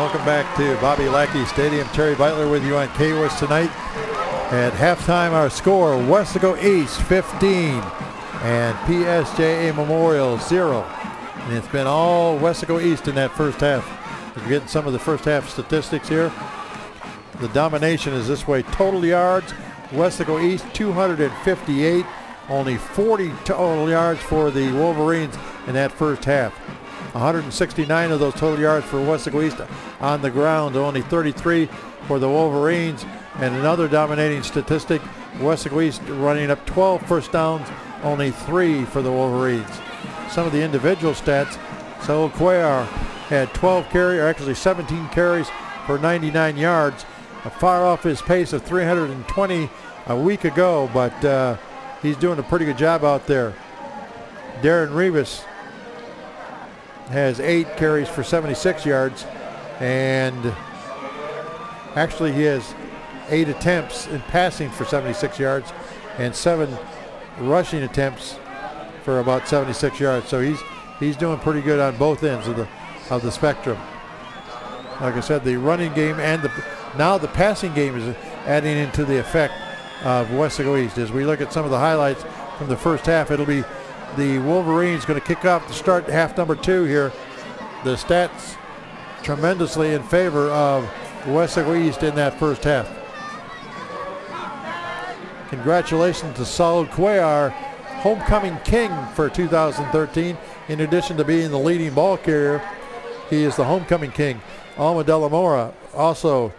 Welcome back to Bobby Lackey Stadium. Terry Beitler with you on KWIS tonight. At halftime, our score, Weslaco East 15 and PSJA Memorial 0. And it's been all Weslaco East in that first half. We're getting some of the first half statistics here. The domination is this way. Total yards, Weslaco East 258. Only 40 total yards for the Wolverines in that first half. 169 of those total yards for Weslaco East on the ground, only 33 for the Wolverines. And another dominating statistic, Weslaco East running up 12 first downs, only 3 for the Wolverines. Some of the individual stats, Saul Cuellar had 12 carries, or actually 17 carries for 99 yards, far off his pace of 320 a week ago, but he's doing a pretty good job out there. Darren Rivas has 8 carries for 76 yards, and actually he has 8 attempts in passing for 76 yards and 7 rushing attempts for about 76 yards. So he's doing pretty good on both ends of the spectrum. Like I said, the running game and now the passing game is adding into the effect of Weslaco East. As we look at some of the highlights from the first half, it'll be the Wolverines going to kick off to start half number 2 here. The stats tremendously in favor of Weslaco East in that first half. Congratulations to Saul Cuellar, homecoming king for 2013. In addition to being the leading ball carrier, he is the homecoming king. Alma de la Mora also,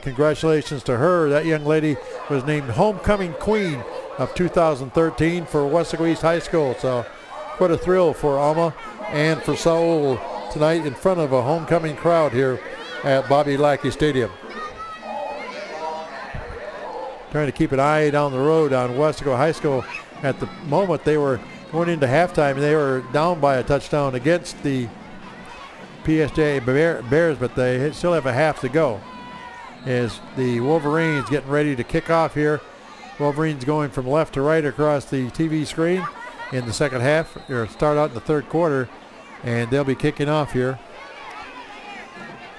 congratulations to her. That young lady was named homecoming queen of 2013 for Weslaco East High School. So what a thrill for Alma and for Saul tonight in front of a homecoming crowd here at Bobby Lackey Stadium. Trying to keep an eye down the road on Weslaco High School. At the moment they were going into halftime and they were down by a touchdown against the PSJ Bears, but they still have a half to go. As the Wolverines getting ready to kick off here. Wolverines going from left to right across the TV screen in the second half, or start out in the third quarter, and they'll be kicking off here.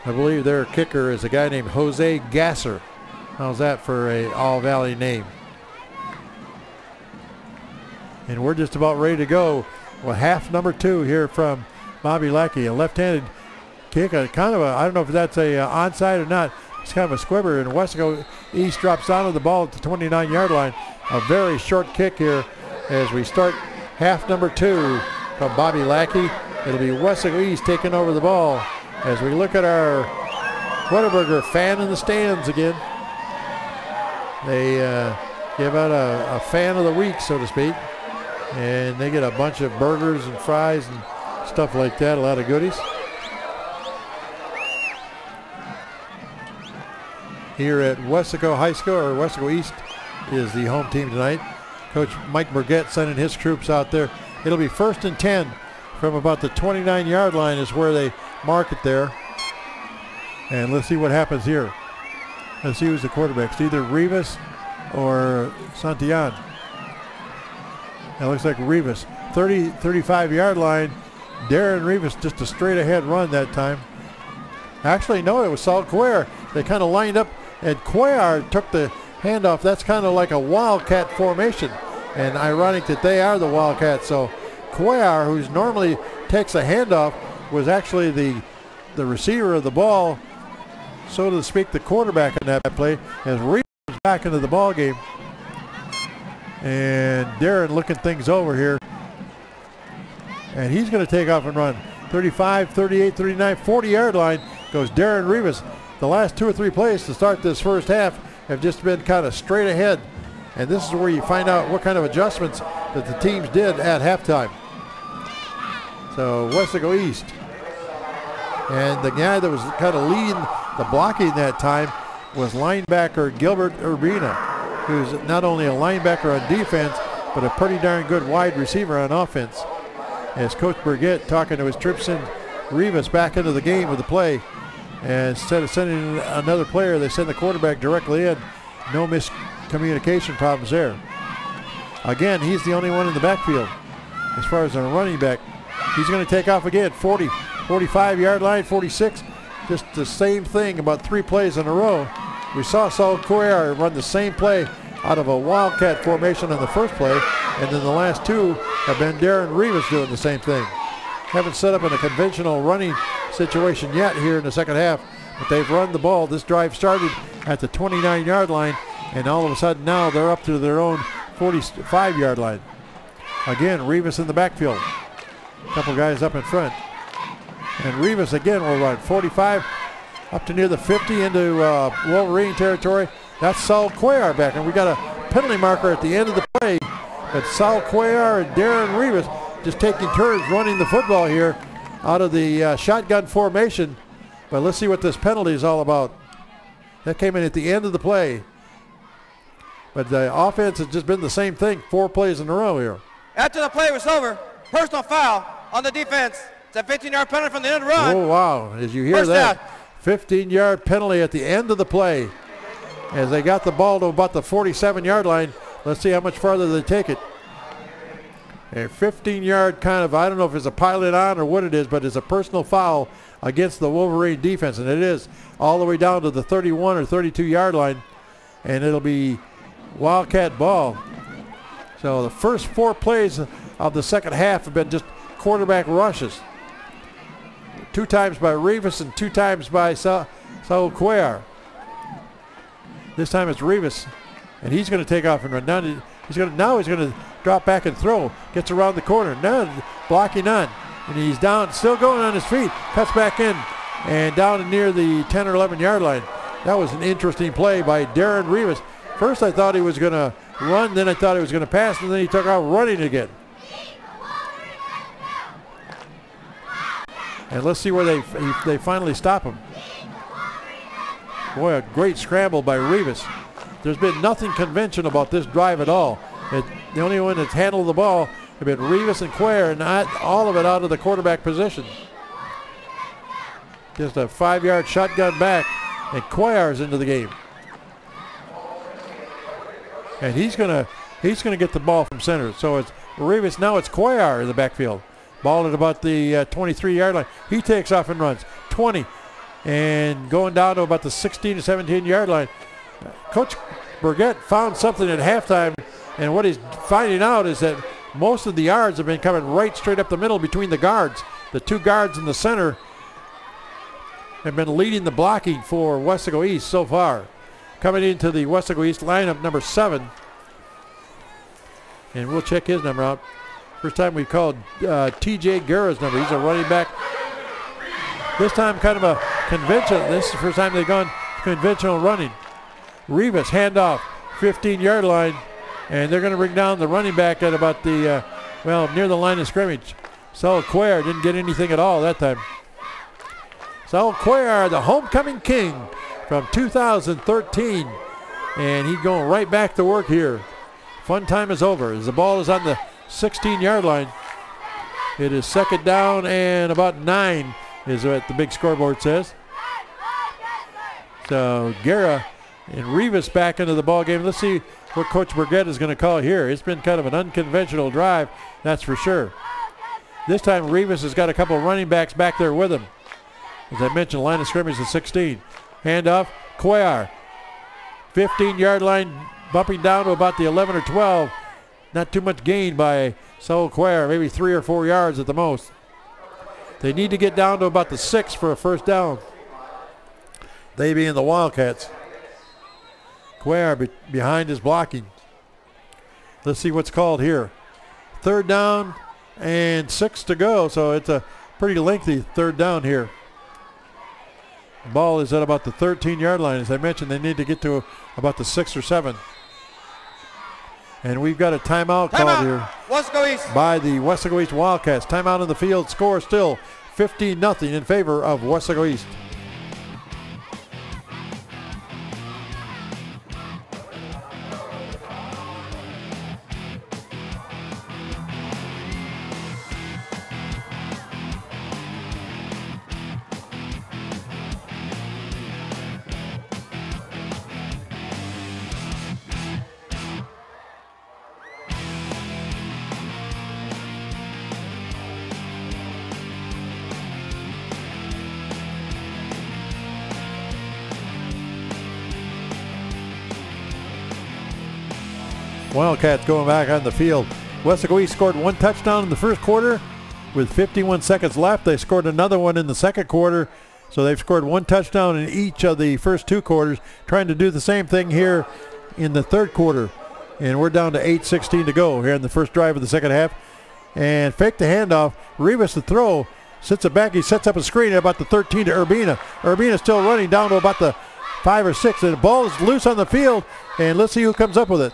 I believe their kicker is a guy named Jose Gasser. How's that for a All-Valley name? And we're just about ready to go with half number 2 here from Bobby Lackey. A left-handed kick, I don't know if that's a onside or not. It's kind of a squibber, and Weslaco East drops down to the ball at the 29-yard line. A very short kick here as we start half number 2 from Bobby Lackey. It'll be Weslaco East taking over the ball as we look at our Whataburger fan in the stands again. They give out a fan of the week, so to speak, and they get a bunch of burgers and fries and stuff like that, a lot of goodies. Here at Weslaco High School, or Weslaco East is the home team tonight. Coach Mike Burgett sending his troops out there. It'll be 1st and 10 from about the 29-yard line is where they mark it there. And let's see what happens here. Let's see who's the quarterback. It's either Rivas or Santillan. It looks like Rivas. 35-yard line. Darren Rivas, just a straight ahead run that time. Actually, no, it was Saul Cuellar. They kind of lined up, and Cuellar took the handoff. That's kind of like a Wildcat formation, and ironic that they are the Wildcats. So Cuellar, who's normally takes a handoff, was actually the receiver of the ball, so to speak, the quarterback in that play, as Reed was back into the ball game. And Darren looking things over here, and he's going to take off and run. 35, 38, 39, 40-yard line goes Darren Rivas. The last 2 or 3 plays to start this first half have just been kind of straight ahead. And this is where you find out what kind of adjustments that the teams did at halftime. So Weslaco East. And the guy that was kind of leading the blocking that time was linebacker Gilbert Urbina, who's not only a linebacker on defense, but a pretty darn good wide receiver on offense. As Coach Burgett talking to his troops, send Rivas back into the game with the play. And instead of sending another player, they send the quarterback directly in. No miscommunication problems there. Again, he's the only one in the backfield. As far as a running back, he's going to take off again. 40, 45-yard line, 46. just the same thing about 3 plays in a row. We saw Saul Cuellar run the same play out of a Wildcat formation in the first play, and then the last 2 have been Darren Rivas doing the same thing. Haven't set up in a conventional running situation yet here in the second half, but they've run the ball. This drive started at the 29-yard line, and all of a sudden now they're up to their own 45-yard line. Again, Rivas in the backfield. A couple guys up in front. And Rivas again will run 45 up to near the 50 into Wolverine territory. That's Saul Cuellar back, and we got a penalty marker at the end of the play. But Saul Cuellar and Darren Rivas just taking turns running the football here out of the shotgun formation. But let's see what this penalty is all about. That came in at the end of the play. But the offense has just been the same thing, 4 plays in a row here. After the play was over, personal foul on the defense. It's a 15-yard penalty from the end run. Oh, wow. As you hear that, 15-yard penalty at the end of the play. As they got the ball to about the 47-yard line, let's see how much farther they take it. A 15-yard kind of, I don't know if it's a pilot on or what it is, but it's a personal foul against the Wolverine defense, and it is all the way down to the 31 or 32-yard line, and it'll be Wildcat ball. So the first 4 plays of the second half have been just quarterback rushes. 2 times by Rivas and 2 times by Saul Cuellar. This time it's Rivas, and he's going to take off and run. Now he's going to drop back and throw. Gets around the corner. Now blocking on, and he's down, still going on his feet. Cuts back in and down near the 10 or 11-yard line. That was an interesting play by Darren Rivas. First I thought he was going to run, then I thought he was going to pass, and then he took off running again. And let's see where they finally stop him. Boy, a great scramble by Rivas. There's been nothing conventional about this drive at all. The only one that's handled the ball have been Rivas and Cuellar, and not all of it out of the quarterback position. Just a 5-yard shotgun back, and Cuellar's into the game. And he's gonna get the ball from center. So it's Rivas, now it's Cuellar in the backfield. Ball at about the 23-yard line. He takes off and runs 20, and going down to about the 16 to 17-yard line. Coach Burgett found something at halftime, and what he's finding out is that most of the yards have been coming right straight up the middle between the guards. The 2 guards in the center have been leading the blocking for Weslaco East so far. Coming into the Weslaco East lineup, number 7, and we'll check his number out. First time we called T.J. Guerra's number. He's a running back. This time kind of a conventional. This is the first time they've gone conventional running. Rivas, handoff, 15-yard line, and they're going to bring down the running back at about the, near the line of scrimmage. Saul Cuellar didn't get anything at all that time. Saul Cuellar, the homecoming king from 2013, and he's going right back to work here. Fun time is over as the ball is on the 16-yard line. It is second down and about 9 is what the big scoreboard says. So Guerra and Rivas back into the ball game. Let's see what Coach Burgett is going to call here. It's been kind of an unconventional drive, that's for sure. This time Rivas has got a couple of running backs back there with him. As I mentioned, line of scrimmage is 16. Handoff, Cuellar. 15-yard line, bumping down to about the 11 or 12. Not too much gain by Saul Cuellar, maybe 3 or 4 yards at the most. They need to get down to about the 6 for a first down. They being the Wildcats. Cuellar behind his blocking. Let's see what's called here. Third down and 6 to go, so it's a pretty lengthy third down here. The ball is at about the 13-yard line. As I mentioned, they need to get to about the 6 or 7. And we've got a timeout called here Weslaco East. by the Weslaco East Wildcats. Timeout on the field. Score still 15-0 in favor of Weslaco East. Wildcats going back on the field. Weslaco East scored 1 touchdown in the first quarter with 51 seconds left. They scored another one in the second quarter. So they've scored 1 touchdown in each of the first 2 quarters, trying to do the same thing here in the third quarter. And we're down to 8:16 to go here in the first drive of the second half. And fake the handoff. Rivas the throw. Sits it back. He sets up a screen at about the 13 to Urbina. Urbina still running down to about the 5 or 6. And the ball is loose on the field. And let's see who comes up with it.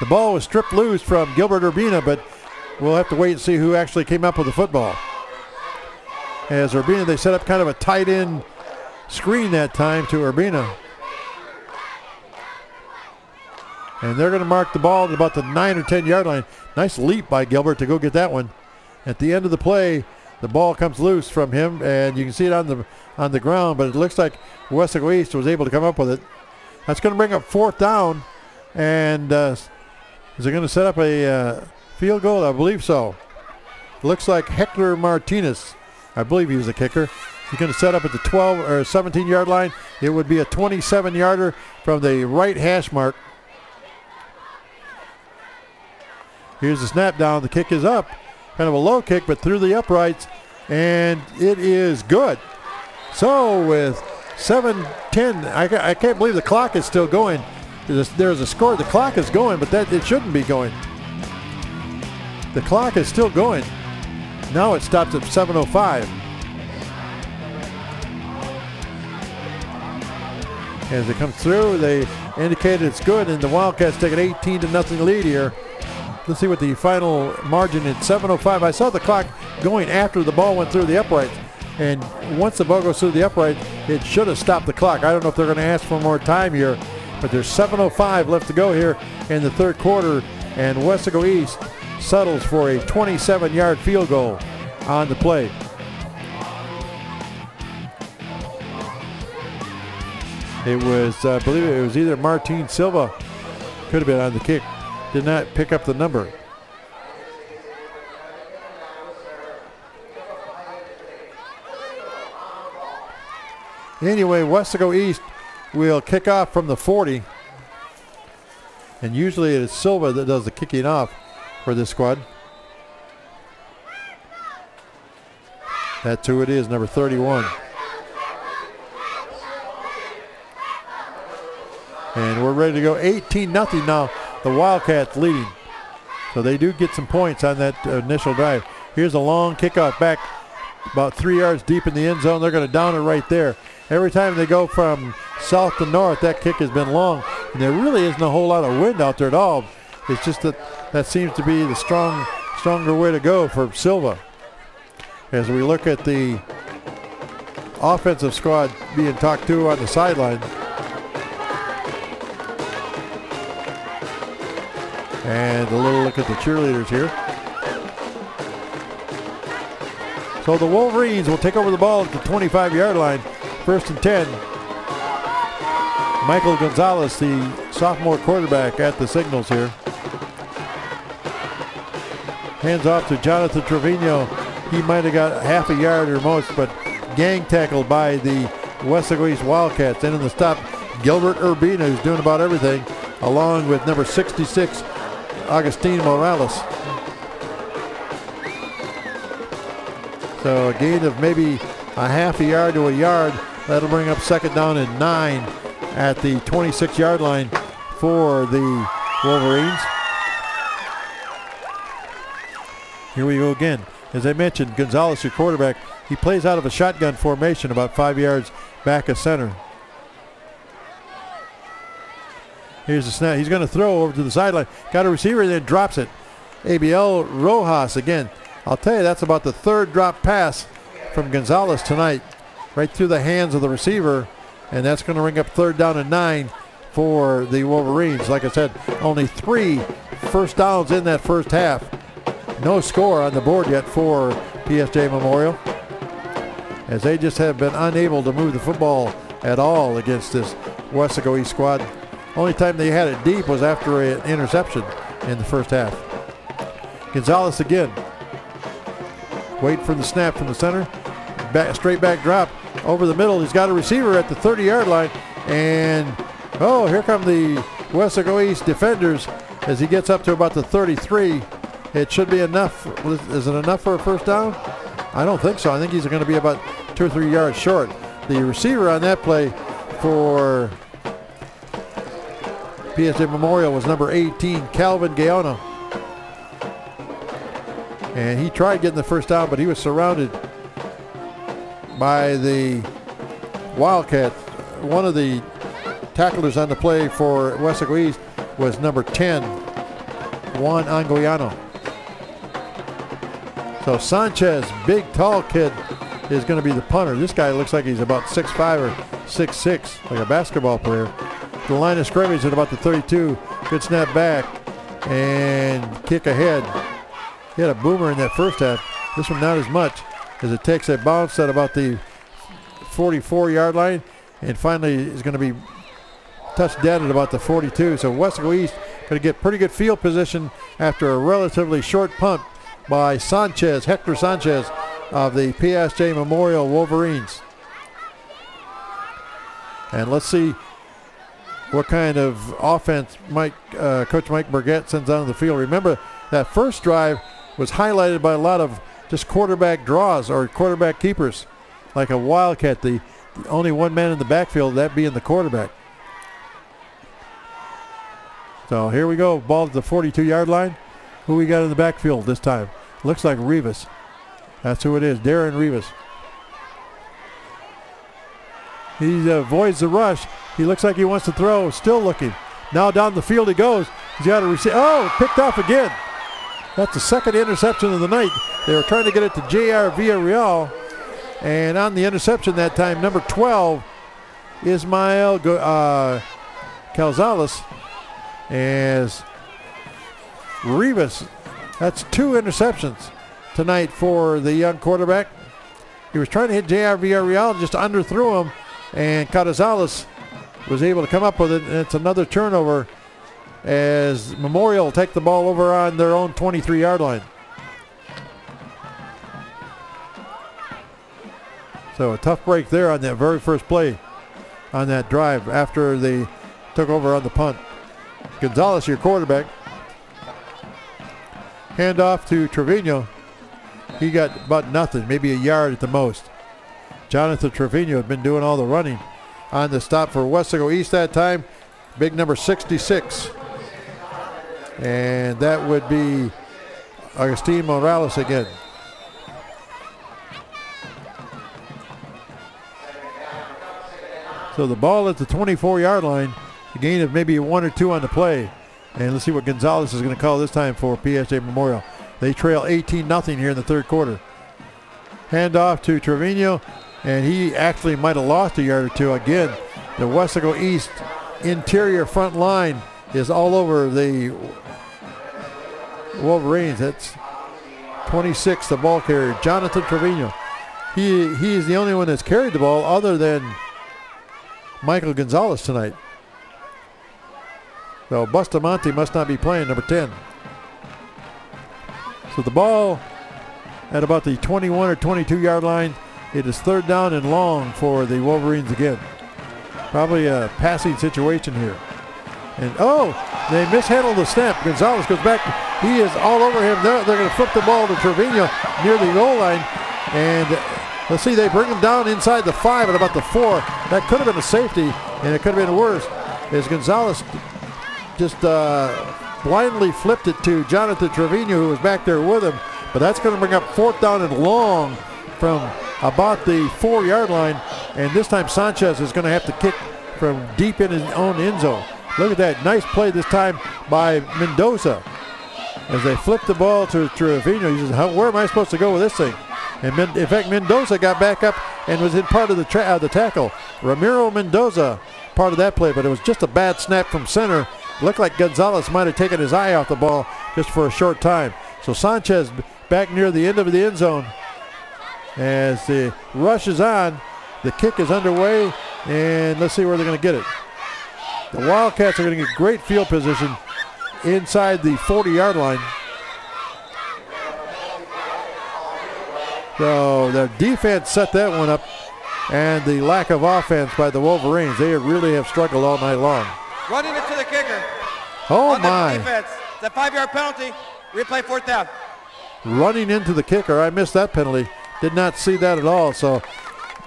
The ball was stripped loose from Gilbert Urbina, but we'll have to wait and see who actually came up with the football. As Urbina, they set up kind of a tight end screen that time to Urbina. And they're going to mark the ball at about the 9 or 10 yard line. Nice leap by Gilbert to go get that one. At the end of the play, the ball comes loose from him, and you can see it on the ground, but it looks like Weslaco East was able to come up with it. That's going to bring up 4th down, and is it going to set up a field goal? I believe so. Looks like Hector Martinez, I believe he was the kicker. He's going to set up at the 12 or 17 yard line. It would be a 27 yarder from the right hash mark. Here's the snap down. The kick is up. Kind of a low kick, but through the uprights, and it is good. So with 7:10, I can't believe the clock is still going. There's a score. The clock is going, but it shouldn't be going. The clock is still going. Now it stops at 7:05. As it comes through, they indicated it's good, and the Wildcats take an 18-0 lead here. Let's see what the final margin is. 7:05. I saw the clock going after the ball went through the upright, and once the ball goes through the upright, it should have stopped the clock. I don't know if they're going to ask for more time here, but there's 7:05 left to go here in the third quarter, and Weslaco East settles for a 27-yard field goal on the play. It was, I believe it was either Martin Silva, could have been on the kick. Did not pick up the number. Anyway, Weslaco East will kick off from the 40. And usually it is Silva that does the kicking off for this squad. That's who it is, number 31. And we're ready to go. 18-0 now. The Wildcats leading. So they do get some points on that initial drive. Here's a long kickoff back about 3 yards deep in the end zone. They're going to down it right there. Every time they go from south to north, that kick has been long. And there really isn't a whole lot of wind out there at all. It's just that seems to be the stronger way to go for Silva. As we look at the offensive squad being talked to on the sideline. And a little look at the cheerleaders here. So the Wolverines will take over the ball at the 25-yard line. 1st and 10. Michael Gonzalez, the sophomore quarterback, at the signals here. Hands off to Jonathan Trevino. He might have got half a yard or most, but gang tackled by the Weslaco East Wildcats. And in the stop, Gilbert Urbina, who's doing about everything, along with number 66, Agustin Morales. So a gain of maybe a half a yard to a yard. That'll bring up 2nd down and 9 at the 26-yard line for the Wolverines. Here we go again. As I mentioned, Gonzalez, your quarterback, he plays out of a shotgun formation about 5 yards back of center. Here's the snap. He's going to throw over to the sideline. Got a receiver, then drops it. ABL Rojas again. I'll tell you, that's about the 3rd drop pass from Gonzalez tonight. Right through the hands of the receiver. And that's going to bring up 3rd down and 9 for the Wolverines. Like I said, only 3 first downs in that first half. No score on the board yet for PSJ Memorial, as they just have been unable to move the football at all against this Weslaco East squad. Only time they had it deep was after an interception in the first half. Gonzalez again. Wait for the snap from the center. Straight back drop over the middle. He's got a receiver at the 30-yard line. And, oh, here come the Weslaco East defenders. as he gets up to about the 33. It should be enough. Is it enough for a first down? I don't think so. I think he's going to be about 2 or 3 yards short. The receiver on that play for PSJ Memorial was number 18, Calvin Gaona. And he tried getting the first down, but he was surrounded by the Wildcats. One of the tacklers on the play for Weslaco East was number 10, Juan Angoyano. So Sanchez, big, tall kid, is going to be the punter. This guy looks like he's about 6'5 or 6'6, like a basketball player. The line of scrimmage at about the 32. Good snap back and kick ahead. He had a boomer in that first half. This one not as much, as it takes a bounce at about the 44-yard line and finally is going to be touched dead at about the 42. So Weslaco East going to get pretty good field position after a relatively short punt by Sanchez, Hector Sanchez of the PSJ Memorial Wolverines. And let's see what kind of offense Coach Mike Burgett sends out on the field. Remember, that first drive was highlighted by a lot of just quarterback draws or quarterback keepers, like a Wildcat, the only one man in the backfield, that being the quarterback. So here we go, ball to the 42-yard line. Who we got in the backfield this time? Looks like Rivas. That's who it is, Darren Rivas. He avoids the rush. He looks like he wants to throw, still looking. Now down the field he goes. He's got to receive. Oh, picked off again. That's the second interception of the night. They were trying to get it to J.R. Villarreal. And on the interception that time, number 12, Ismael Calzales, as Rivas. That's 2 interceptions tonight for the young quarterback. He was trying to hit J.R. Villarreal, just underthrew him, and Calzales was able to come up with it, and it's another turnover as Memorial will take the ball over on their own 23-yard line. So a tough break there on that very first play on that drive after they took over on the punt. Gonzalez, your quarterback. Hand off to Trevino. He got about nothing, maybe a yard at the most. Jonathan Trevino had been doing all the running on the stop for Weslaco East that time. Big number 66. And that would be Agustin Morales again. So the ball at the 24-yard line, a gain of maybe 1 or 2 on the play. And let's see what Gonzalez is going to call this time for PSJ Memorial. They trail 18-0 here in the third quarter. Hand off to Trevino, and he actually might have lost a yard or 2 again. The Weslaco East interior front line is all over the Wolverines. That's 26, the ball carrier, Jonathan Trevino. He is the only one that's carried the ball other than Michael Gonzalez tonight. So Bustamante must not be playing, number 10. So the ball at about the 21 or 22-yard line. It is third down and long for the Wolverines again. Probably a passing situation here. And they mishandled the snap. Gonzalez goes back. He is all over him. They're going to flip the ball to Trevino near the goal line. And let's see, they bring him down inside the 5 at about the 4. That could have been a safety, and it could have been worse, as Gonzalez just blindly flipped it to Jonathan Trevino, who was back there with him. But that's going to bring up 4th down and long from about the 4-yard line. And this time Sanchez is going to have to kick from deep in his own end zone. Look at that. Nice play this time by Mendoza. As they flip the ball to Trevino, he says, where am I supposed to go with this thing? And in fact, Mendoza got back up and was in part of the tackle. Ramiro Mendoza, part of that play, but it was just a bad snap from center. Looked like Gonzalez might have taken his eye off the ball just for a short time. So Sanchez back near the end of the end zone. As the rush is on, the kick is underway, and let's see where they're going to get it. The Wildcats are going to get great field position inside the 40-yard line. So their defense set that one up, and the lack of offense by the Wolverines. They really have struggled all night long. Running it to the kicker. Oh, on the my. defense. It's a 5-yard penalty. Replay 4th down. Running into the kicker. I missed that penalty. Did not see that at all. So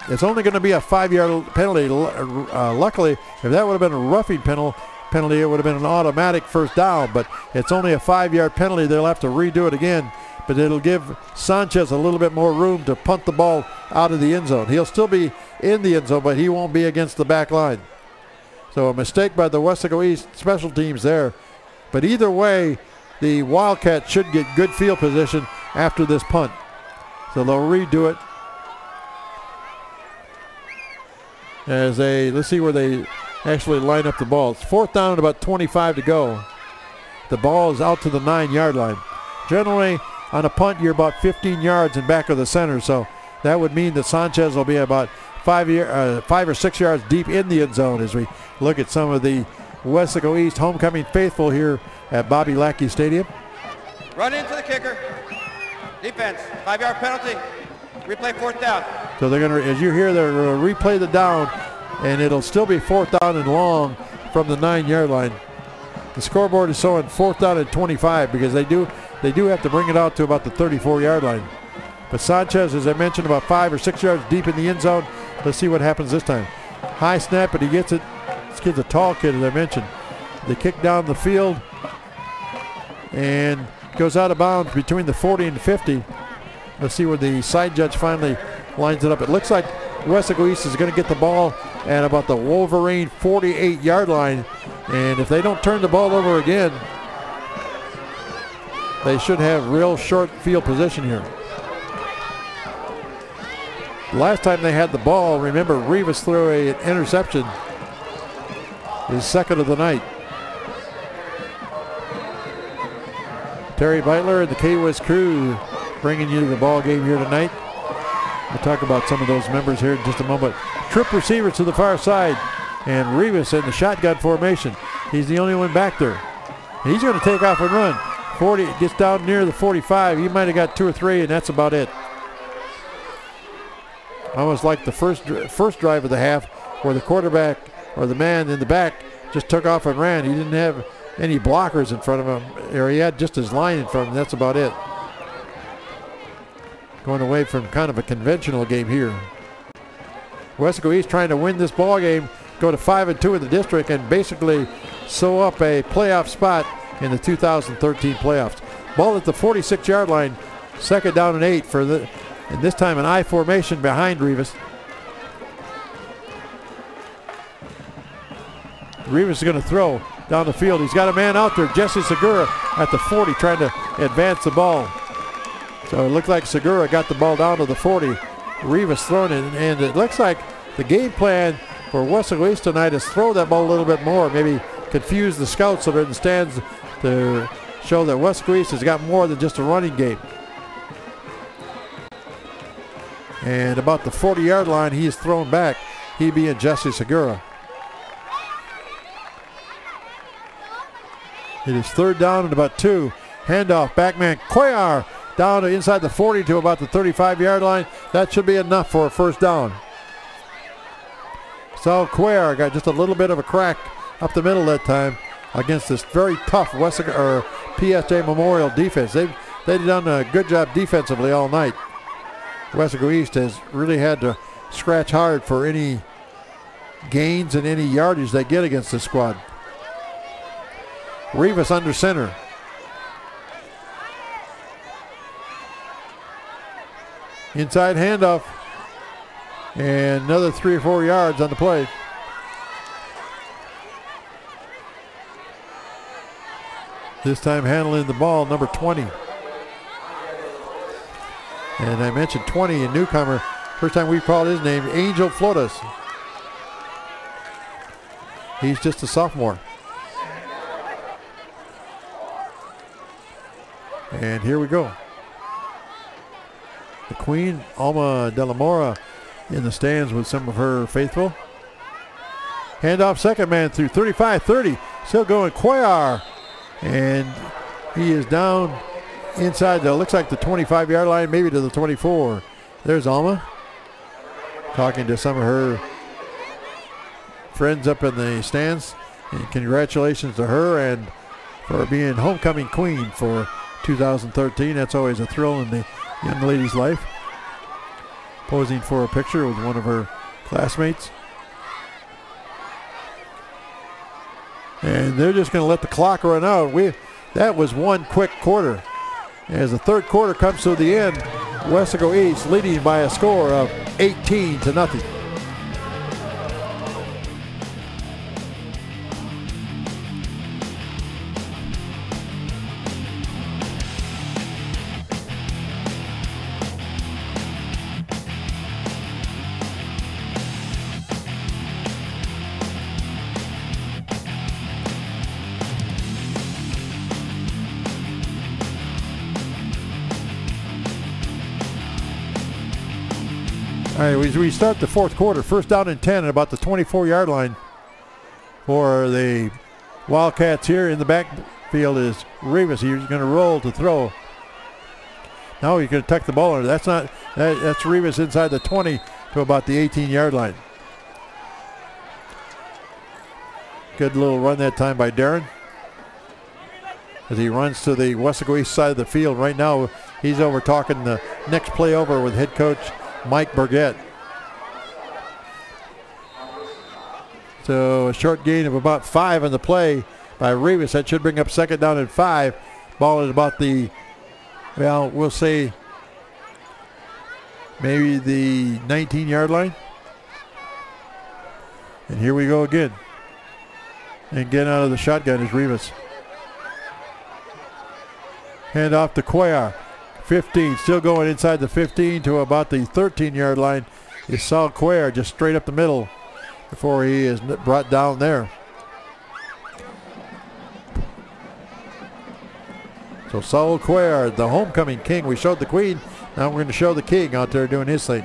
it's only going to be a 5-yard penalty. Luckily, if that would have been a roughing penalty, it would have been an automatic first down. But it's only a 5-yard penalty. They'll have to redo it again. But it'll give Sanchez a little bit more room to punt the ball out of the end zone. He'll still be in the end zone, but he won't be against the back line. So a mistake by the Weslaco East special teams there. But either way, the Wildcats should get good field position after this punt. So they'll redo it. Let's see where they actually line up the ball. It's 4th down and about 25 to go. The ball is out to the 9-yard line. Generally, on a punt, you're about 15 yards in back of the center, so that would mean that Sanchez will be about 5 or 6 yards deep in the end zone as we look at some of the Weslaco East homecoming faithful here at Bobby Lackey Stadium. Run into the kicker. Defense, 5-yard penalty. Replay 4th down. So they're going to, as you hear, they're going to replay the down, and it'll still be 4th down and long from the 9-yard line. The scoreboard is showing 4th down and 25 because they do have to bring it out to about the 34-yard line. But Sanchez, as I mentioned, about 5 or 6 yards deep in the end zone. Let's see what happens this time. High snap, but he gets it. This kid's a tall kid, as I mentioned. They kick down the field and goes out of bounds between the 40 and 50. Let's see where the side judge finally lines it up. It looks like Weslaco East is going to get the ball at about the Wolverine 48-yard line. And if they don't turn the ball over again, they should have real short field position here. Last time they had the ball, remember, Rivas threw an interception. His second of the night. Terry Beitler and the K-West crew bringing you the ball game here tonight. We'll talk about some of those members here in just a moment. Trip receiver to the far side, and Rivas in the shotgun formation. He's the only one back there. He's going to take off and run. 40, gets down near the 45. He might have got 2 or 3, and that's about it. Almost like the first drive of the half, where the quarterback or the man in the back just took off and ran. He didn't have any blockers in front of him, or he had just his line in front of him. That's about it. Going away from kind of a conventional game here. Weslaco East trying to win this ball game, go to 5-2 in the district, and basically sew up a playoff spot in the 2013 playoffs. Ball at the 46-yard line, 2nd down and 8 for the, and this time an I formation behind Rivas. Rivas is going to throw down the field. He's got a man out there, Jesse Segura at the 40, trying to advance the ball. So it looked like Segura got the ball down to the 40. Rivas throwing it, and it looks like the game plan for Weslaco East tonight is throw that ball a little bit more, maybe confuse the scouts that are in the stands to show that Weslaco East has got more than just a running game. And about the 40-yard line, he is thrown back, he being Jesse Segura. It is 3rd down and about 2. Handoff, backman Cuellar down to inside the 40 to about the 35-yard line. That should be enough for a first down. So Cuellar got just a little bit of a crack up the middle that time against this very tough Weslaco or PSJ Memorial defense. They've done a good job defensively all night. Weslaco East has really had to scratch hard for any gains and any yardage they get against this squad. Rivas under center. Inside handoff. And another 3 or 4 yards on the play. This time handling the ball, number 20. And I mentioned 20, a newcomer. First time we called his name, Angel Flores. He's just a sophomore. And here we go. The Queen, Alma de la Mora, in the stands with some of her faithful. Handoff, second man through 35-30. Still going Cuellar. And he is down inside the, looks like the 25-yard line, maybe to the 24. There's Alma talking to some of her friends up in the stands. And congratulations to her and for being homecoming queen for 2013. That's always a thrill in the young lady's life. Posing for a picture with one of her classmates. And they're just going to let the clock run out. That was one quick quarter. As the third quarter comes to the end, Weslaco East leading by a score of 18-0. All right, we start the fourth quarter. First down and 10 at about the 24-yard line for the Wildcats here. In the backfield is Rivas. He's going to roll to throw. Now he's going to tuck the ball under. That's Rivas inside the 20 to about the 18-yard line. Good little run that time by Darren as he runs to the Weslaco East side of the field. Right now he's over talking the next play over with head coach Mike Burgett. So a short gain of about 5 on the play by Rivas. That should bring up second down and 5. Ball is about the, well, we'll say maybe the 19-yard line. And here we go again. And getting out of the shotgun is Rivas. Hand off to Cuellar. 15, still going inside the 15 to about the 13-yard line is Saul Cuellar, just straight up the middle before he is brought down there. So Saul Cuellar, the homecoming king. We showed the queen, now we're going to show the king out there doing his thing.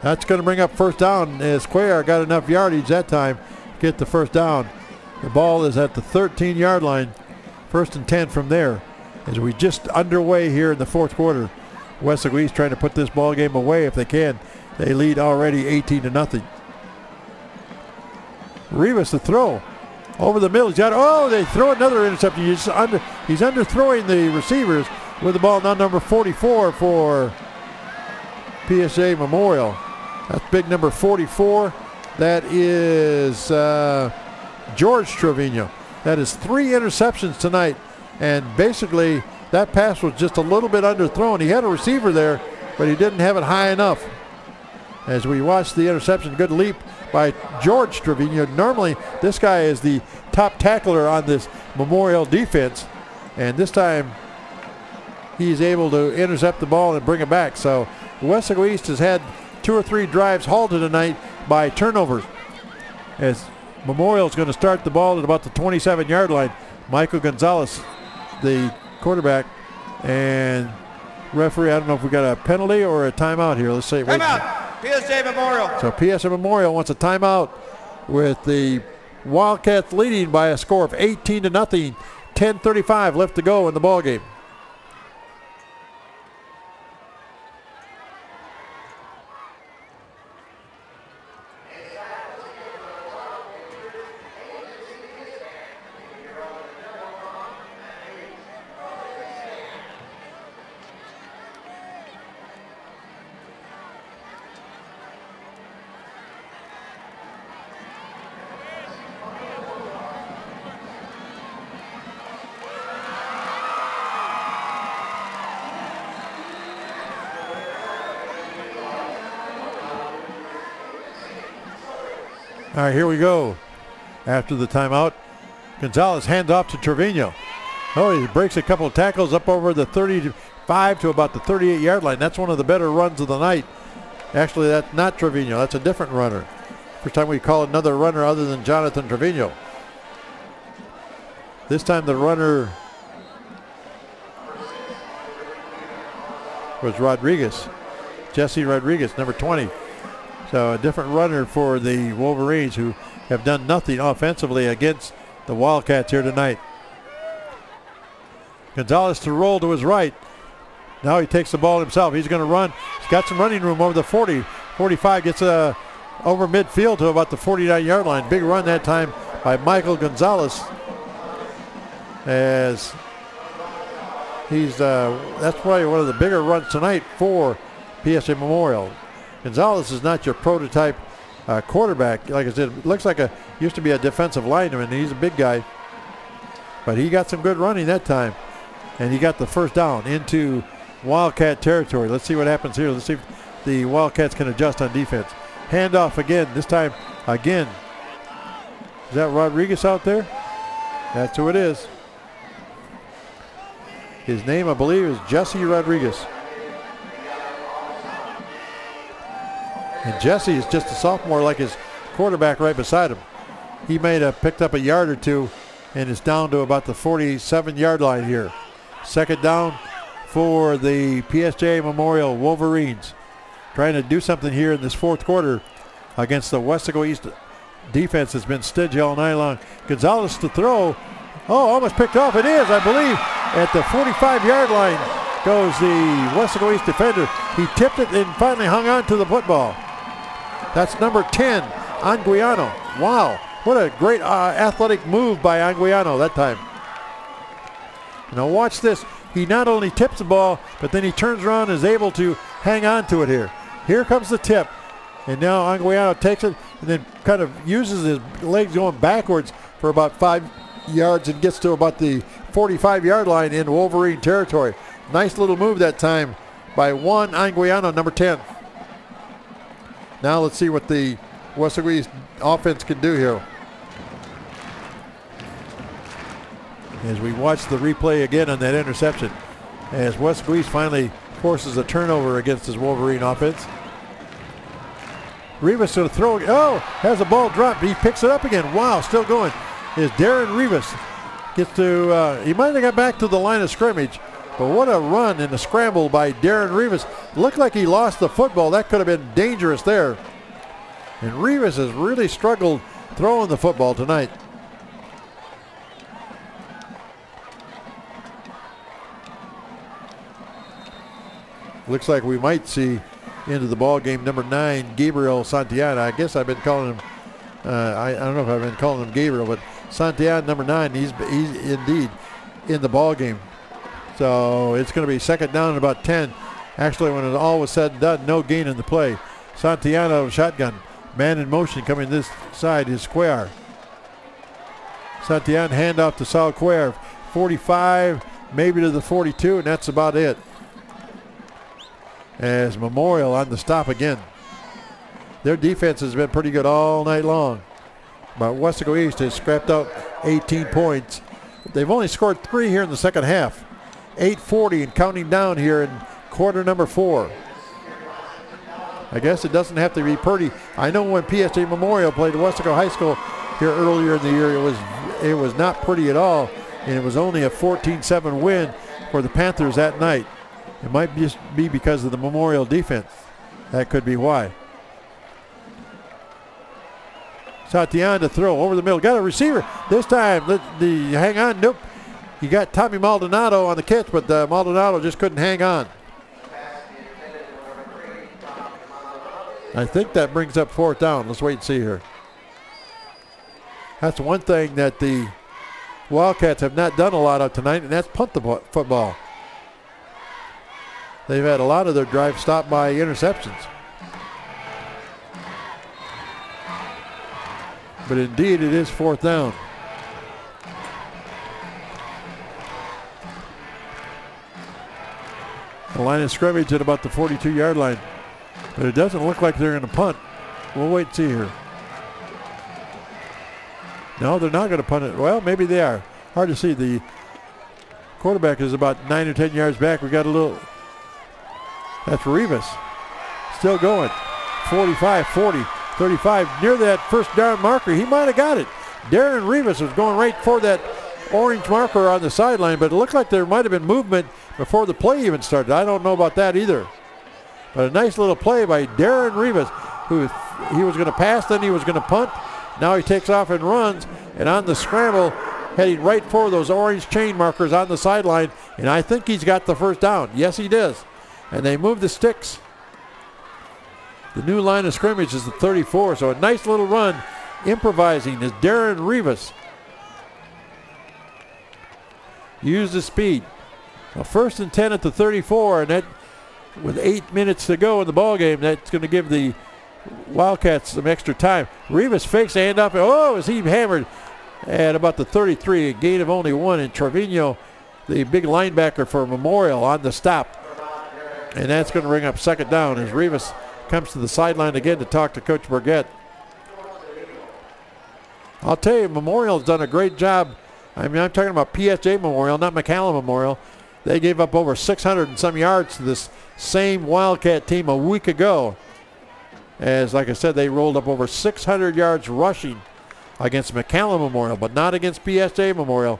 That's going to bring up first down as Cuellar got enough yardage that time to get the first down. The ball is at the 13-yard line. First and 10 from there. As we just underway here in the fourth quarter. Weslaco East trying to put this ball game away if they can. They lead already 18-0. Rivas the throw. Over the middle. They throw another interception. He's underthrowing the receivers with the ball now number 44 for PSA Memorial. That's big number 44. That is George Trevino. That is 3 interceptions tonight, and basically that pass was just a little bit underthrown. He had a receiver there, but he didn't have it high enough. As we watch the interception, good leap by George Trevino. Normally this guy is the top tackler on this Memorial defense, and this time he's able to intercept the ball and bring it back. So Weslaco East has had 2 or 3 drives halted tonight by turnovers, as Memorial is going to start the ball at about the 27-yard line. Michael Gonzalez, the quarterback, and referee, I don't know if we got a penalty or a timeout here. Let's say timeout. PSA Memorial. So PSA Memorial wants a timeout with the Wildcats leading by a score of 18-0. 10:35 left to go in the ball game. All right, here we go. After the timeout, Gonzalez hands off to Trevino. Oh, he breaks a couple of tackles up over the 35 to about the 38-yard line. That's one of the better runs of the night. Actually, that's not Trevino. That's a different runner. First time we call another runner other than Jonathan Trevino. This time the runner was Rodriguez. Jesse Rodriguez, number 20. So a different runner for the Wolverines, who have done nothing offensively against the Wildcats here tonight. Gonzalez to roll to his right. Now he takes the ball himself. He's going to run. He's got some running room over the 40. 45 gets over midfield to about the 49-yard line. Big run that time by Michael Gonzalez. As he's, that's probably one of the bigger runs tonight for PSA Memorial. Gonzalez is not your prototype quarterback. Like I said, looks like used to be a defensive lineman. He's a big guy. But he got some good running that time. And he got the first down into Wildcat territory. Let's see what happens here. Let's see if the Wildcats can adjust on defense. Handoff again. This time again. Is that Rodriguez out there? That's who it is. His name, I believe, is Jesse Rodriguez. And Jesse is just a sophomore like his quarterback right beside him. He may have picked up a yard or two and is down to about the 47-yard line here. Second down for the PSJ Memorial Wolverines. Trying to do something here in this fourth quarter against the Weslaco East defense that's been stingy all night long. Gonzalez to throw. Oh, almost picked off. It is, I believe. At the 45-yard line goes the Weslaco East defender. He tipped it and finally hung on to the football. That's number 10, Anguiano. Wow, what a great athletic move by Anguiano that time. Now watch this. He not only tips the ball, but then he turns around and is able to hang on to it here. Here comes the tip. And now Anguiano takes it and then kind of uses his legs going backwards for about 5 yards and gets to about the 45-yard line in Wolverine territory. Nice little move that time by Juan Anguiano, number 10. Now let's see what the Weslaco East offense can do here. As we watch the replay again on that interception, as Weslaco East finally forces a turnover against his Wolverine offense. Rivas to throw. Oh, has the ball dropped. He picks it up again. Wow, still going. Is Darren Rivas gets to, he might have got back to the line of scrimmage, but what a run in the scramble by Darren Rivas. Looked like he lost the football. That could have been dangerous there. And Rivas has really struggled throwing the football tonight. Looks like we might see into the ball game number 9, Gabriel Santillana. I guess I've been calling him, I don't know if I've been calling him Gabriel, but Santillana, number 9, he's indeed in the ball game. So it's going to be second down and about 10. Actually, when it all was said and done, no gain in the play. Santillana shotgun, man in motion coming this side is Cuellar. Santillana handoff to Sal Cuellar, 45, maybe to the 42, and that's about it. As Memorial on the stop again. Their defense has been pretty good all night long. But Weslaco East has scrapped out 18 points. They've only scored 3 here in the second half. 8:40 and counting down here in quarter number 4. I guess it doesn't have to be pretty. I know when PSJ Memorial played Weslaco High School here earlier in the year, it was not pretty at all, and it was only a 14-7 win for the Panthers that night. It might just be because of the Memorial defense. That could be why. Satian to throw over the middle. Got a receiver. This time, hang on. Nope. You got Tommy Maldonado on the catch, but Maldonado just couldn't hang on. I think that brings up fourth down. Let's wait and see here. That's one thing that the Wildcats have not done a lot of tonight, and that's punt the football. They've had a lot of their drives stopped by interceptions. But indeed, it is fourth down. The line of scrimmage at about the 42-yard line. But it doesn't look like they're going to punt. We'll wait and see here. No, they're not going to punt it. Well, maybe they are. Hard to see. The quarterback is about 9 or 10 yards back. We got a little. That's Rivas. Still going. 45, 40, 35. Near that first down marker. He might have got it. Darren Rivas was going right for that orange marker on the sideline, but it looked like there might have been movement before the play even started. I don't know about that either. But a nice little play by Darren Rivas, who he was going to pass, then he was going to punt. Now he takes off and runs, and on the scramble, heading right for those orange chain markers on the sideline, and I think he's got the first down. Yes, he does. And they move the sticks. The new line of scrimmage is the 34, so a nice little run improvising is Darren Rivas. Use the speed. Well, 1st and 10 at the 34, and that with 8 minutes to go in the ball game, that's going to give the Wildcats some extra time. Rivas fakes the handoff. Oh, is he hammered at about the 33, a gain of only 1, and Trevino, the big linebacker for Memorial, on the stop. And that's going to bring up 2nd down as Rivas comes to the sideline again to talk to Coach Burgett. I'll tell you, Memorial's done a great job. I mean, I'm talking about PSJ Memorial, not McAllen Memorial. They gave up over 600 and some yards to this same Wildcat team a week ago. As, like I said, they rolled up over 600 yards rushing against McAllen Memorial, but not against PSJ Memorial.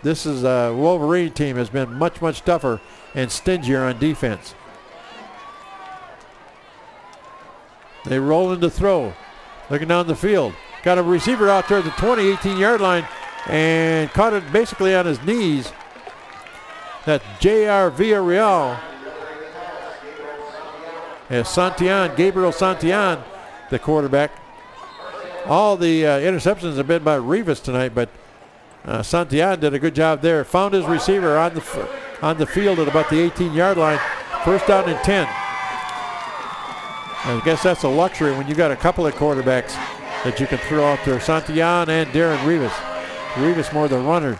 This is a Wolverine team has been much, much tougher and stingier on defense. They roll into throw. Looking down the field. Got a receiver out there at the 20, 18-yard line and caught it basically on his knees. That's J.R. Villarreal. As Santillan, Gabriel Santillan, the quarterback. All the interceptions have been by Rivas tonight, but Santillan did a good job there. Found his receiver on the field at about the 18-yard line. 1st down and 10. I guess that's a luxury when you got a couple of quarterbacks that you can throw out there. Santillan and Darren Rivas. Rivas more the runner.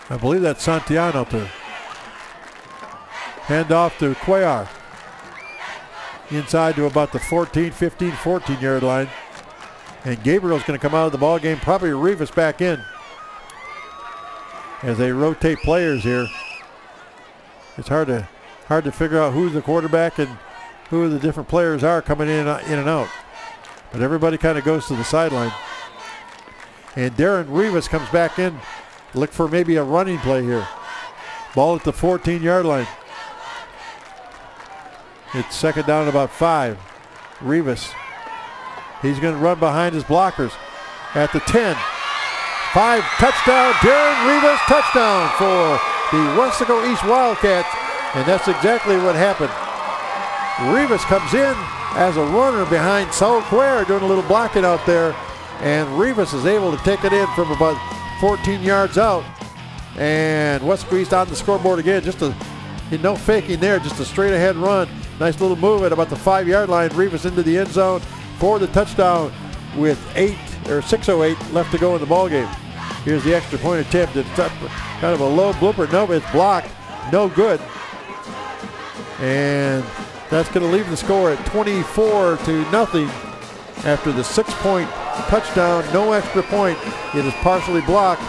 I believe that's Santillan out there. Hand off to Cuellar. Inside to about the 14, 15, 14-yard line. And Gabriel's going to come out of the ball game. Probably Rivas back in as they rotate players here. It's hard to figure out who's the quarterback and who the different players are coming in and out. But everybody kind of goes to the sideline. And Darren Rivas comes back in. Look for maybe a running play here. Ball at the 14-yard line. It's 2nd down and about 5. Rivas. He's going to run behind his blockers at the 10. 5, touchdown. Darren Rivas, touchdown for the Weslaco East Wildcats. And that's exactly what happened. Rivas comes in as a runner behind Saul Cuellar doing a little blocking out there. And Rivas is able to take it in from about 14 yards out. And Weslaco East on the scoreboard again. Just no faking there, just a straight ahead run. Nice little move at about the 5-yard line. Rivas into the end zone for the touchdown with 6:08 left to go in the ball game. Here's the extra point attempt. It's kind of a low blooper. No, it's blocked. No good. And that's going to leave the score at 24-0 after the 6-point touchdown. No extra point. It is partially blocked.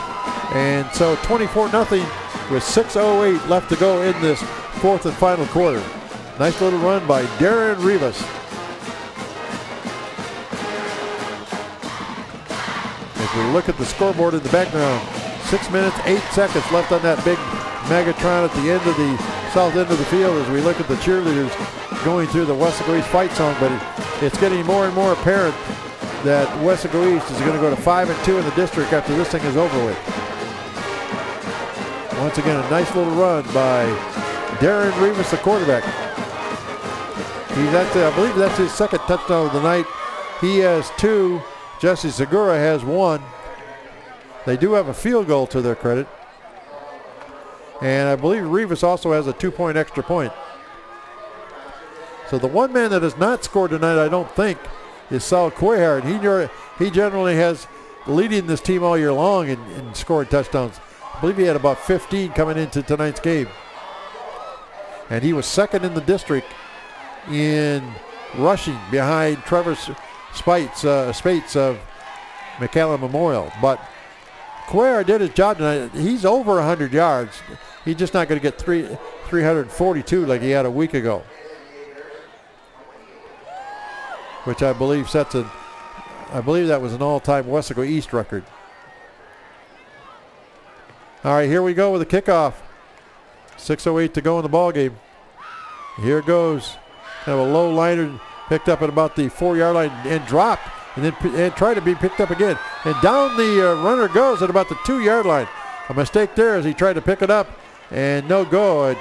And so 24-0 with 6:08 left to go in this 4th and final quarter. Nice little run by Darren Rivas. As we look at the scoreboard in the background, 6 minutes, 8 seconds left on that big Megatron at the end of the south end of the field as we look at the cheerleaders going through the Weslaco East fight song. But it's getting more and more apparent that Weslaco East is going to go to 5-2 in the district after this thing is over with. Once again, a nice little run by Darren Rivas, the quarterback. I believe that's his 2nd touchdown of the night. He has 2. Jesse Segura has 1. They do have a field goal to their credit. And I believe Rivas also has a 2-point extra point. So the one man that has not scored tonight, I don't think, is Saul Cuellar. And he generally has leading this team all year long in scoring touchdowns. I believe he had about 15 coming into tonight's game. And he was 2nd in the district in rushing behind Trevor Spates of McAllen Memorial. But Cuellar did his job tonight. He's over 100 yards. He's just not going to get 342 like he had a week ago, which I believe I believe that was an all-time Weslaco East record. All right, here we go with the kickoff. 6:08 to go in the ball game. Here it goes. Kind of a low liner picked up at about the 4-yard line and dropped, and tried to be picked up again. And down the runner goes at about the 2-yard line. A mistake there as he tried to pick it up, and no go.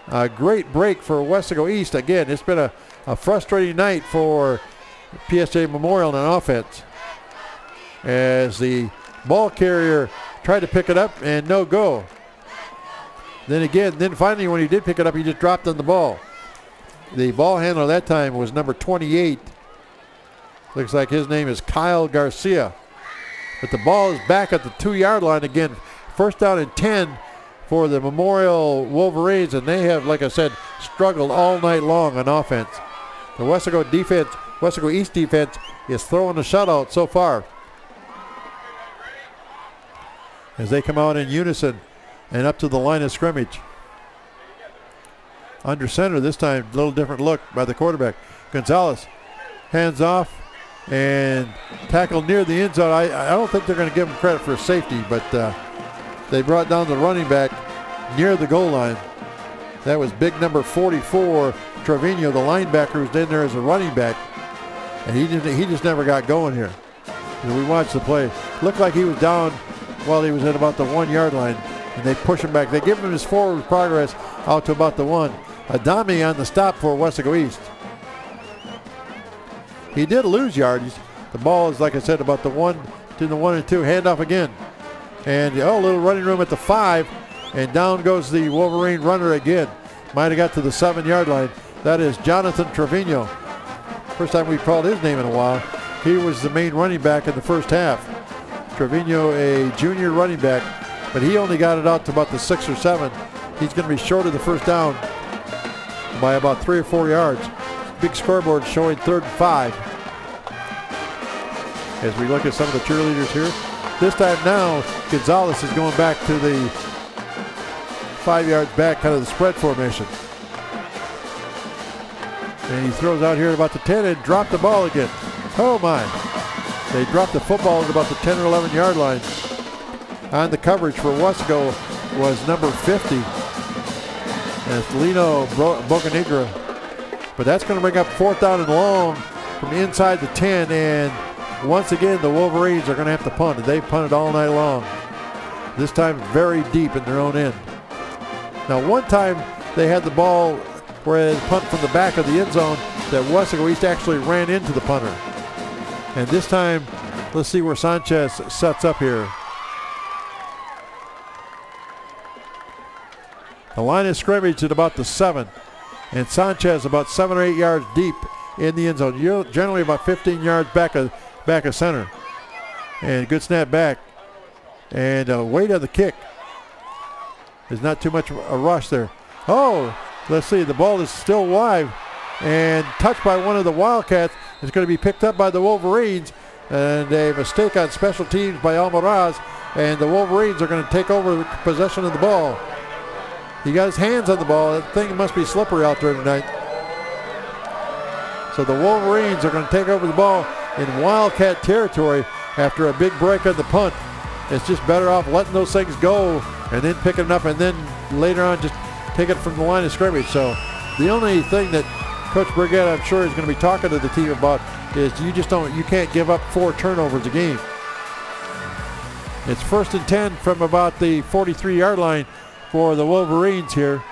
A great break for Weslaco East. Again, it's been a frustrating night for PSJ Memorial on offense, as the ball carrier tried to pick it up and no go. Then finally when he did pick it up, he just dropped on the ball. The ball handler that time was number 28. Looks like his name is Kyle Garcia. But the ball is back at the 2-yard line again. First down and 10 for the Memorial Wolverines, and they have, like I said, struggled all night long on offense. The Weslaco East defense is throwing a shutout so far, as they come out in unison and up to the line of scrimmage. Under center this time, a little different look by the quarterback. Gonzalez hands off and tackled near the end zone. I don't think they're going to give him credit for safety, but they brought down the running back near the goal line. That was big number 44, Trevino, the linebacker, who's in there as a running back. And he just never got going here. As we watched the play, looked like he was down while he was at about the 1-yard line, and they push him back. They give him his forward progress out to about the 1. Adami on the stop for Weslaco East. He did lose yardage. The ball is, like I said, about the 1 to the 1 and 2. Handoff again. And a little running room at the 5. And down goes the Wolverine runner again. Might have got to the 7-yard line. That is Jonathan Trevino. First time we've called his name in a while. He was the main running back in the first half. Trevino, a junior running back, but he only got it out to about the 6 or 7. He's going to be short of the first down by about 3 or 4 yards. Big scoreboard showing 3rd and 5. As we look at some of the cheerleaders here. This time now, Gonzalez is going back to the 5 yards back, kind of the spread formation. And he throws out here at about the 10 and dropped the ball again. Oh my. They dropped the football at about the 10 or 11 yard line. On the coverage for Weslaco was number 50. And it's Lino Bocanegra. But that's going to bring up 4th down and long from inside the 10. And once again, the Wolverines are going to have to punt. They've punted all night long. This time very deep in their own end. Now one time they had the ball where they punt from the back of the end zone that Weslaco East actually ran into the punter. And this time, let's see where Sanchez sets up here. The line of scrimmage at about the 7. And Sanchez about 7 or 8 yards deep in the end zone. You're generally about 15 yards back of center. And good snap back. And weight of the kick. There's not too much a rush there. Oh, let's see. The ball is still live and touched by one of the Wildcats. It's going to be picked up by the Wolverines. And a mistake on special teams by Almaraz. And the Wolverines are going to take over possession of the ball. He got his hands on the ball. That thing must be slippery out there tonight. So the Wolverines are going to take over the ball in Wildcat territory after a big break on the punt. It's just better off letting those things go and then picking them up and then later on just take it from the line of scrimmage. So the only thing that Coach Brigette, I'm sure, is going to be talking to the team about is you can't give up 4 turnovers a game. It's 1st and 10 from about the 43-yard line for the Wolverines here.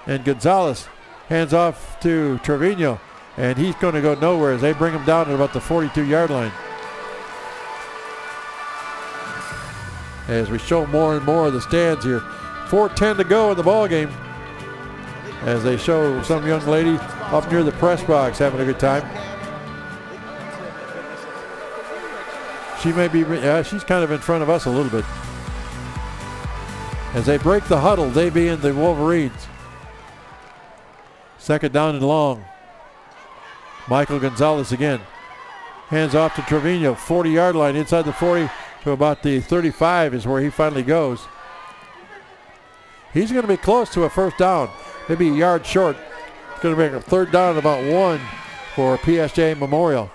And Gonzalez hands off to Trevino, and he's going to go nowhere as they bring him down at about the 42-yard line. As we show more and more of the stands here. 4:10 to go in the ball game. As they show some young lady up near the press box having a good time. She may be, she's kind of in front of us a little bit. As they break the huddle, they being the Wolverines. 2nd down and long. Michael Gonzalez again. Hands off to Trevino, 40-yard line, inside the 40 to about the 35 is where he finally goes. He's going to be close to a 1st down, maybe a yard short. It's going to make a 3rd down and about 1 for PSJ Memorial.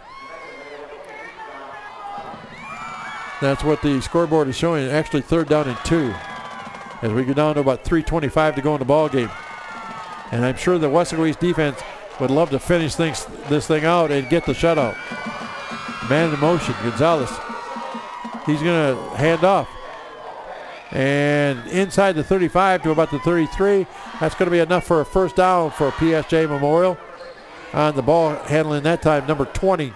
That's what the scoreboard is showing, actually 3rd down and 2. As we get down to about 3:25 to go in the ball game. And I'm sure the Weslaco East defense would love to finish this thing out and get the shutout. Man in motion, Gonzalez. He's going to hand off. And inside the 35 to about the 33. That's going to be enough for a first down for PSJ Memorial. On the ball handling that time, number 20.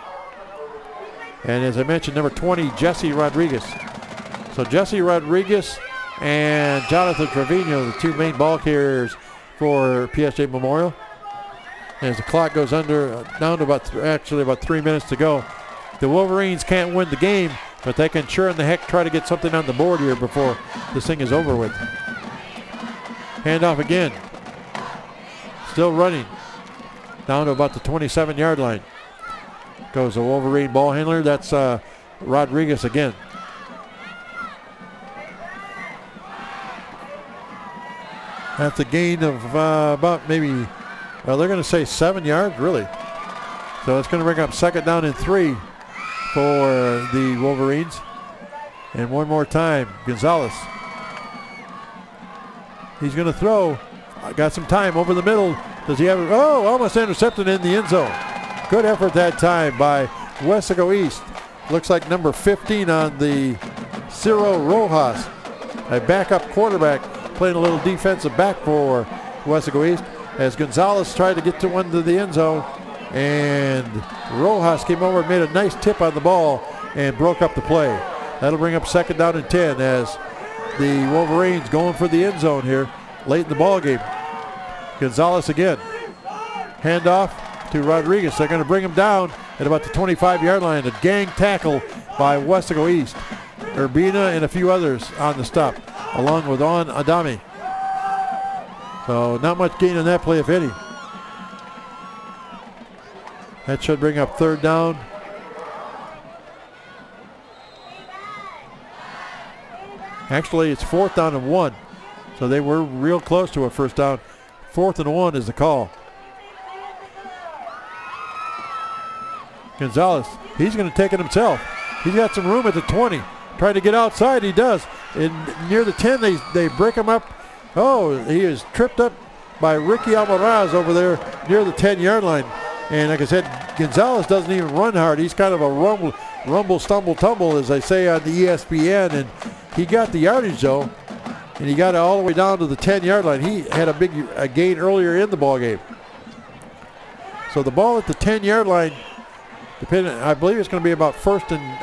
And as I mentioned, number 20, Jesse Rodriguez. So Jesse Rodriguez and Jonathan Trevino, the two main ball carriers for PSJ Memorial. As the clock goes down to about 3 minutes to go. The Wolverines can't win the game, but they can sure in the heck try to get something on the board here before this thing is over with. Handoff again. Still running. Down to about the 27-yard line. Goes the Wolverine ball handler. That's Rodriguez again. That's a gain of about maybe, they're going to say 7 yards, really. So it's going to bring up second down and 3 for the Wolverines. And one more time, Gonzalez. He's going to throw. Got some time over the middle. Does he have it? Oh, almost intercepted in the end zone. Good effort that time by Weslaco East. Looks like number 15 on the Ciro Rojas, a backup quarterback, playing a little defensive back for Weslaco East. As Gonzalez tried to get to one to the end zone, and Rojas came over and made a nice tip on the ball and broke up the play. That'll bring up second down and 10 as the Wolverines going for the end zone here late in the ball game. Gonzalez again. Handoff to Rodriguez. They're going to bring him down at about the 25-yard line. A gang tackle by Weslaco East. Urbina and a few others on the stop, along with On Adami. So not much gain on that play, if any. That should bring up third down. Actually, it's fourth down and 1. So they were real close to a first down. 4th and 1 is the call. Gonzalez, he's going to take it himself. He's got some room at the 20. Trying to get outside, he does. And near the 10, they break him up. Oh, he is tripped up by Ricky Almaraz over there near the 10-yard line. And like I said, Gonzalez doesn't even run hard. He's kind of a rumble, stumble, tumble, as they say on the ESPN. And he got the yardage, though. And he got it all the way down to the 10-yard line. He had a gain earlier in the ball game. So the ball at the 10-yard line, I believe it's going to be about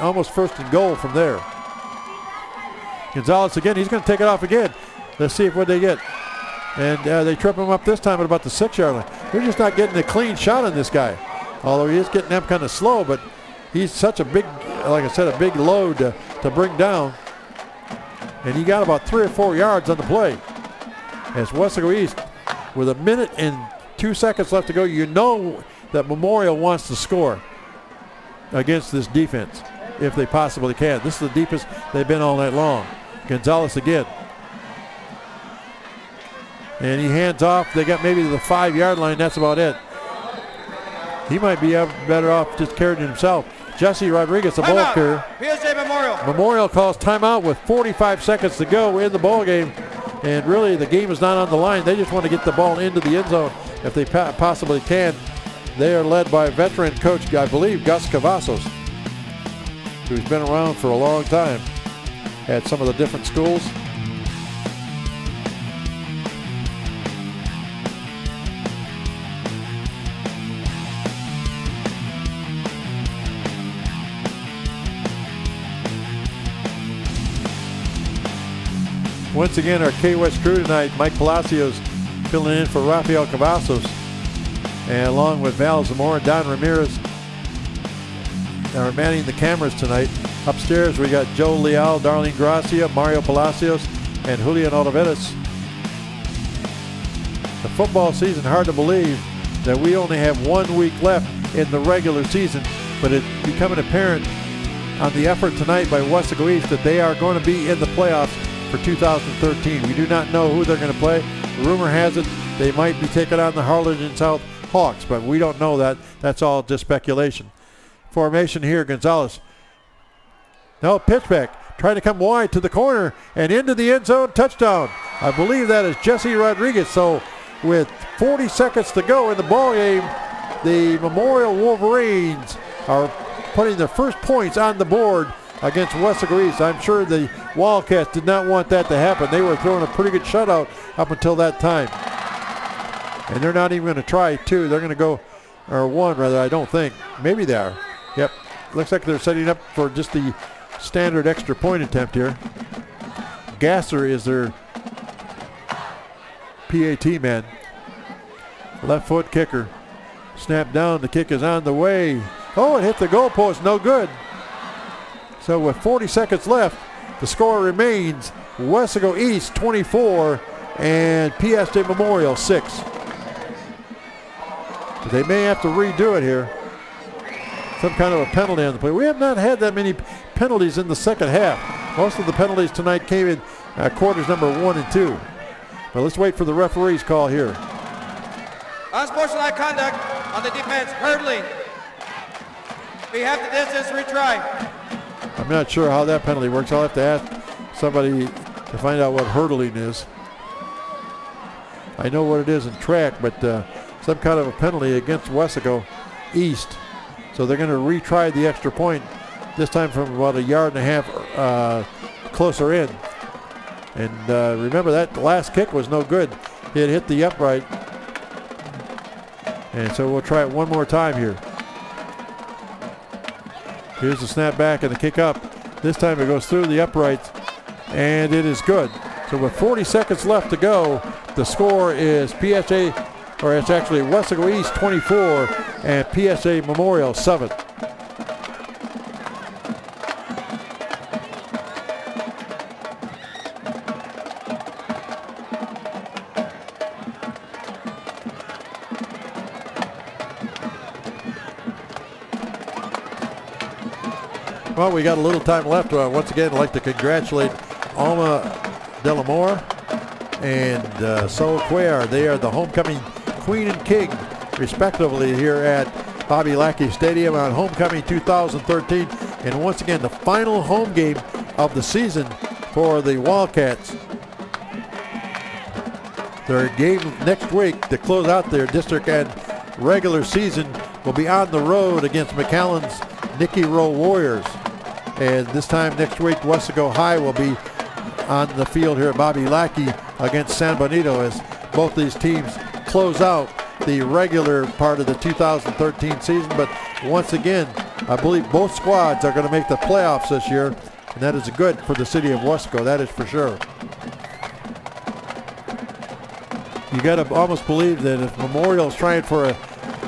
almost first and goal from there. Gonzalez again, he's going to take it off again. Let's see what they get. And they trip him up this time at about the 6-yard line. They're just not getting a clean shot on this guy. Although he is getting them kind of slow, but he's such a big, like I said, a big load to bring down. And he got about 3 or 4 yards on the play. As Weslaco East, with 1 minute and 2 seconds left to go, you know that Memorial wants to score against this defense if they possibly can. This is the deepest they've been all night long. Gonzalez again. And he hands off. They got maybe to the 5-yard line. That's about it. He might be better off just carrying it himself. Jesse Rodriguez, the ball carrier. PSJ Memorial. Memorial calls timeout with 45 seconds to go in the ball game. And really, the game is not on the line. They just want to get the ball into the end zone if they possibly can. They are led by veteran coach, I believe, Gus Cavazos, who's been around for a long time at some of the different schools. Once again, our K-West crew tonight, Mike Palacios filling in for Rafael Cavazos, and along with Val Zamora and Don Ramirez are manning the cameras tonight. Upstairs, we got Joe Leal, Darlene Gracia, Mario Palacios, and Julian Oliveras. The football season, hard to believe that we only have 1 week left in the regular season, but it's becoming apparent on the effort tonight by Weslaco East that they are going to be in the playoffs for 2013. We do not know who they're going to play. Rumor has it they might be taking on the Harlingen South Hawks, but we don't know that. That's all just speculation. Formation here, Gonzalez. No, pitch back. Trying to come wide to the corner and into the end zone. Touchdown. I believe that is Jesse Rodriguez. So with 40 seconds to go in the ball game, the Memorial Wolverines are putting their first points on the board against Weslaco East. I'm sure the Wildcats did not want that to happen. They were throwing a pretty good shutout up until that time. And they're not even going to try two. They're going to go, or one rather, I don't think. Maybe they are. Yep. Looks like they're setting up for just the standard extra point attempt here. Gasser is their PAT man. Left foot kicker. Snap down. The kick is on the way. Oh, it hit the goalpost. No good. So with 40 seconds left, the score remains Weslaco East 24 and PSJ Memorial 6. But they may have to redo it here. Some kind of a penalty on the play. We have not had that many penalties in the second half. Most of the penalties tonight came in quarters number 1 and 2. But let's wait for the referee's call here. Unsportsmanlike conduct on the defense, hurdling. We have the distance, retry. I'm not sure how that penalty works. I'll have to ask somebody to find out what hurdling is. I know what it is in track, but some kind of a penalty against Weslaco East. So they're going to retry the extra point, this time from about 1.5 yards closer in. And remember, that last kick was no good. It hit the upright. And so we'll try it one more time here. Here's the snap back and the kick up. This time it goes through the uprights, and it is good. So with 40 seconds left to go, the score is PSA, or it's actually Weslaco East 24 and PSA Memorial 7. Well, we got a little time left. Once again, I'd like to congratulate Alma Delamore and Sol Cuellar. They are the homecoming queen and king, respectively, here at Bobby Lackey Stadium on Homecoming 2013. And once again, the final home game of the season for the Wildcats. Their game next week to close out their district and regular season will be on the road against McAllen's Nicky Rowe Warriors. And this time next week, Weslaco High will be on the field here at Bobby Lackey against San Benito as both these teams close out the regular part of the 2013 season. But once again, I believe both squads are going to make the playoffs this year, and that is good for the city of Weslaco, that is for sure. You got to almost believe that if Memorial's trying for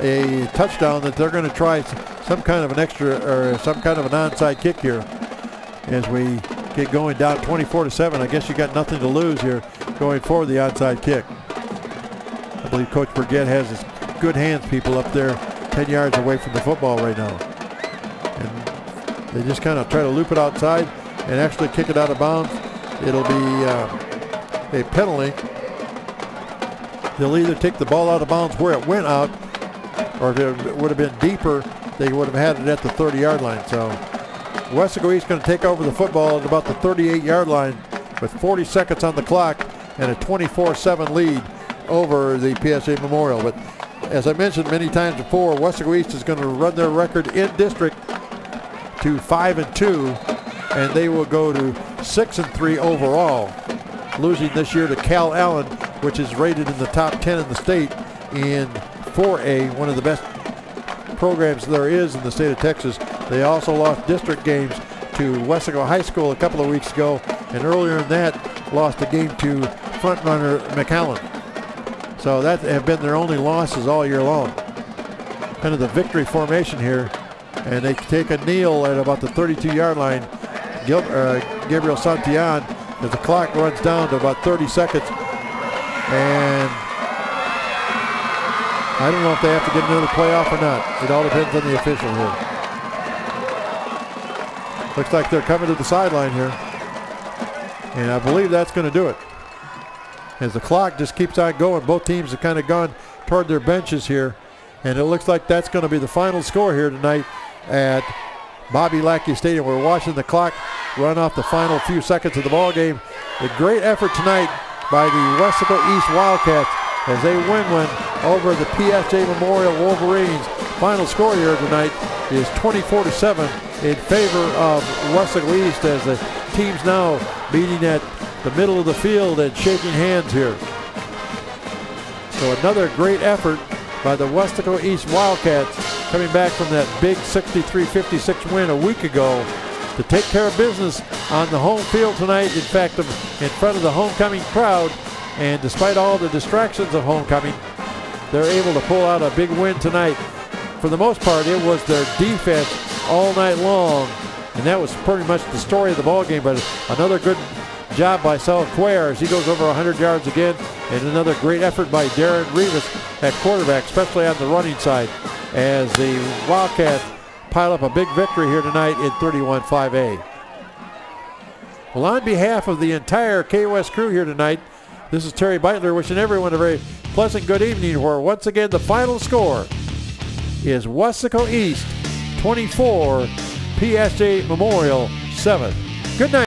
a touchdown, that they're going to try some kind of an extra or some kind of an onside kick here as we get going down 24-7. I guess you got nothing to lose here going for the onside kick. I believe Coach Burgett has his good hands people up there 10 yards away from the football right now. And they just kind of try to loop it outside and actually kick it out of bounds. It'll be a penalty. They'll either take the ball out of bounds where it went out, or if it would have been deeper, they would have had it at the 30-yard line. So Weslaco East going to take over the football at about the 38-yard line with 40 seconds on the clock and a 24-7 lead over the PSA Memorial. But as I mentioned many times before, Weslaco East is going to run their record in district to 5-2, and they will go to 6-3 overall, losing this year to Cal Allen, which is rated in the top 10 in the state in 4A, one of the best programs there is in the state of Texas. They also lost district games to Weslaco High School a couple of weeks ago, and earlier in that lost a game to frontrunner McAllen. So that have been their only losses all year long. Kind of the victory formation here, and they take a kneel at about the 32-yard line. Gabriel Santillan, as the clock runs down to about 30 seconds, and I don't know if they have to get another playoff or not. It all depends on the official here. Looks like they're coming to the sideline here. And I believe that's going to do it. As the clock just keeps on going, both teams have kind of gone toward their benches here. And it looks like that's going to be the final score here tonight at Bobby Lackey Stadium. We're watching the clock run off the final few seconds of the ball game. A great effort tonight by the Weslaco East Wildcats as they win one over the PSJ Memorial Wolverines. Final score here tonight, is 24-7 in favor of Weslaco East, as the teams now meeting at the middle of the field and shaking hands here. So another great effort by the Weslaco East Wildcats, coming back from that big 63-56 win a week ago, to take care of business on the home field tonight. In fact, in front of the homecoming crowd, and despite all the distractions of homecoming, they're able to pull out a big win tonight. For the most part, it was their defense all night long, and that was pretty much the story of the ball game. But another good job by Sal Cuellar as he goes over 100 yards again, and another great effort by Darren Rivas at quarterback, especially on the running side, as the Wildcats pile up a big victory here tonight in 31-5A. Well, on behalf of the entire KOS crew here tonight, this is Terry Beitler wishing everyone a very pleasant good evening, where once again the final score is Weslaco East 24, PSG Memorial 7. Good night.